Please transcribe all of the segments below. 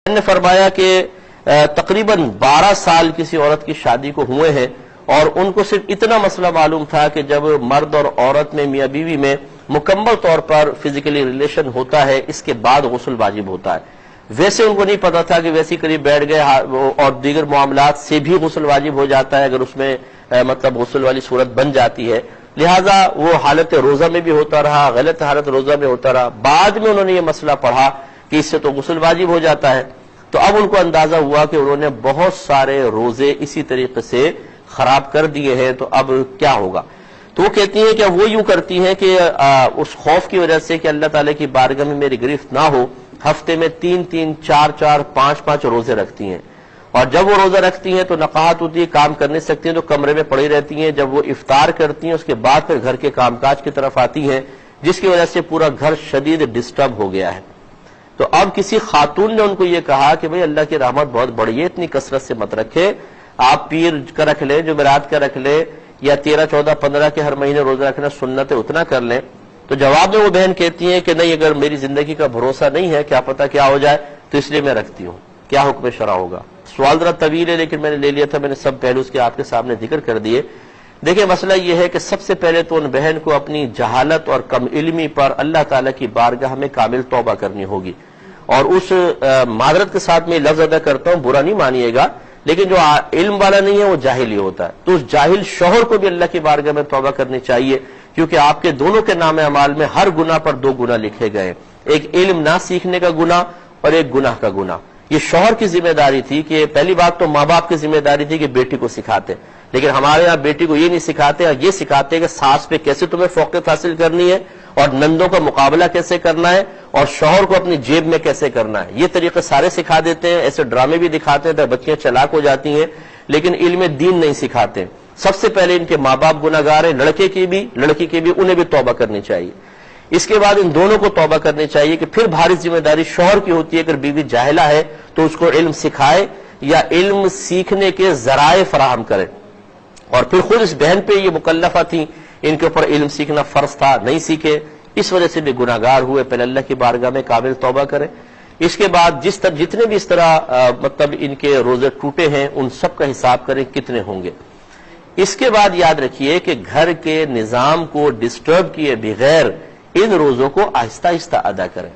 نے فرمایا کہ تقریباً 12 سال کسی عورت کی شادی کو ہوئے ہیں اور ان کو صرف اتنا مسئلہ معلوم تھا کہ جب مرد اور عورت میں میاں بیوی میں مکمل طور پر فزیکلی ریلیشن ہوتا ہے اس کے بعد غسل واجب ہوتا ہے. ویسے ان کو نہیں پتا تھا کہ ویسی قریب بیٹھ گئے اور دیگر معاملات سے بھی غسل واجب ہو جاتا ہے اگر اس میں مطلب غسل والی صورت بن جاتی ہے. لہذا وہ حالت روزہ میں بھی ہوتا رہا, غلط حالت روزہ میں ہوتا رہا. بعد میں انہوں نے یہ مسئلہ پڑھا کہ اس سے تو غسل واجب ہو جاتا ہے, تو اب ان کو اندازہ ہوا کہ انہوں نے بہت سارے روزے اسی طریقے سے خراب کر دیے ہیں, تو اب کیا ہوگا. تو وہ کہتی ہیں کہ وہ یوں کرتی ہیں کہ اس خوف کی وجہ سے کہ اللہ تعالیٰ کی بارگاہ میں میری گرفت نہ ہو, ہفتے میں 3 4 5 روزے رکھتی ہیں. اور جب وہ روزہ رکھتی ہیں تو نقاہت ہوتی ہے, کام کر نہیں سکتی ہیں تو کمرے میں پڑی رہتی ہیں. جب وہ افطار کرتی ہیں اس کے بعد پھر گھر کے کام کاج کی طرف آتی ہیں, جس کی وجہ سے پورا گھر شدید ڈسٹرب ہو گیا ہے. تو اب کسی خاتون نے ان کو یہ کہا کہ بھئی اللہ کی رحمت بہت بڑی ہے, اتنی کثرت سے مت رکھے, آپ پیر کا رکھ لیں, جمعرات کا رکھ لیں, یا 13 14 15 کے ہر مہینے روزہ رکھنا سنت ہے اتنا کر لیں. تو جواب میں وہ بہن کہتی ہیں کہ نہیں, اگر میری زندگی کا بھروسہ نہیں ہے, کیا پتہ کیا ہو جائے, تو اس لیے میں رکھتی ہوں. کیا حکم شرع ہوگا؟ سوال ذرا طویل ہے لیکن میں نے لے لیا تھا, میں نے سب پہلو اس کے آپ کے سامنے ذکر کر دیے. دیکھیں مسئلہ یہ ہے کہ سب سے پہلے تو ان بہن کو اپنی جہالت اور کم علمی پر اللہ تعالیٰ کی بارگاہ میں کامل توبہ کرنی ہوگی. اور اس معذرت کے ساتھ میں لفظ ادا کرتا ہوں, برا نہیں مانیے گا, لیکن جو علم والا نہیں ہے وہ جاہل ہی ہوتا ہے. تو اس جاہل شوہر کو بھی اللہ کی بارگاہ میں توبہ کرنی چاہیے, کیونکہ آپ کے دونوں کے نام اعمال میں ہر گناہ پر 2 گناہ لکھے گئے, ایک علم نہ سیکھنے کا گناہ اور ایک گناہ کا گناہ. یہ شوہر کی ذمہ داری تھی کہ پہلی بات تو ماں باپ کی ذمہ داری تھی کہ بیٹی کو سکھاتے, لیکن ہمارے یہاں بیٹی کو یہ نہیں سکھاتے, اور یہ سکھاتے کہ ساس پہ کیسے تمہیں فوقیت حاصل کرنی ہے, اور نندوں کا مقابلہ کیسے کرنا ہے, اور شوہر کو اپنی جیب میں کیسے کرنا ہے. یہ طریقے سارے سکھا دیتے ہیں, ایسے ڈرامے بھی دکھاتے ہیں, بچیاں چلاک ہو جاتی ہیں, لیکن علم دین نہیں سکھاتے. سب سے پہلے ان کے ماں باپ گناہگار ہیں, لڑکے کی بھی لڑکی کی بھی, انہیں بھی توبہ کرنی چاہیے. اس کے بعد ان دونوں کو توبہ کرنی چاہیے کہ پھر بھاری ذمہ داری شوہر کی ہوتی ہے, اگر بیوی جاہلہ ہے تو اس کو علم سکھائے یا علم سیکھنے کے ذرائع فراہم کرے. اور پھر خود اس بہن پہ یہ مکلفہ تھی, ان کے اوپر علم سیکھنا فرض تھا, نہیں سیکھے, اس وجہ سے بھی گناہگار ہوئے. پہلے اللہ کی بارگاہ میں کامل توبہ کرے. اس کے بعد جتنے بھی اس طرح مطلب ان کے روزے ٹوٹے ہیں ان سب کا حساب کریں کتنے ہوں گے. اس کے بعد یاد رکھیے کہ گھر کے نظام کو ڈسٹرب کیے بغیر ان روزوں کو آہستہ آہستہ ادا کریں.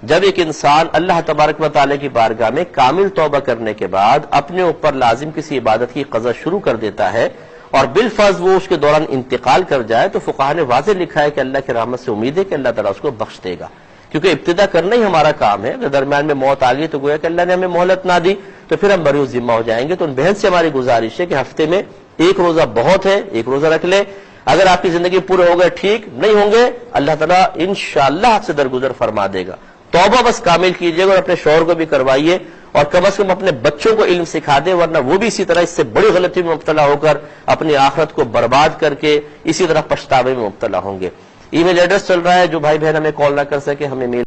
جب ایک انسان اللہ تبارک و تعالی کی بارگاہ میں کامل توبہ کرنے کے بعد اپنے اوپر لازم کسی عبادت کی قضا شروع کر دیتا ہے اور بالفرض وہ اس کے دوران انتقال کر جائے, تو فقہا نے واضح لکھا ہے کہ اللہ کی رحمت سے امید ہے کہ اللہ تعالیٰ اس کو بخش دے گا, کیونکہ ابتدا کرنا ہی ہمارا کام ہے. اگر درمیان میں موت آ گئی تو گویا کہ اللہ نے ہمیں مہلت نہ دی تو پھر ہم بری ذمہ ہو جائیں گے. تو ان بہن سے ہماری گزارش ہے کہ ہفتے میں 1 روزہ بہت ہے, 1 روزہ رکھ لے. اگر آپ کی زندگی پورے ہو گئے ٹھیک, نہیں ہوں گے اللہ تعالیٰ انشاءاللہ آپ سے درگزر فرما دے گا. توبہ بس کامل کیجیے گا اور اپنے شوہر کو بھی کروائیے, اور کم از کم اپنے بچوں کو علم سکھا دے, ورنہ وہ بھی اسی طرح اس سے بڑی غلطی میں مبتلا ہو کر اپنی آخرت کو برباد کر کے اسی طرح پچھتاوے میں مبتلا ہوں گے. ای میل ایڈریس چل رہا ہے, جو بھائی بہن ہمیں کال نہ کر سکے ہمیں میل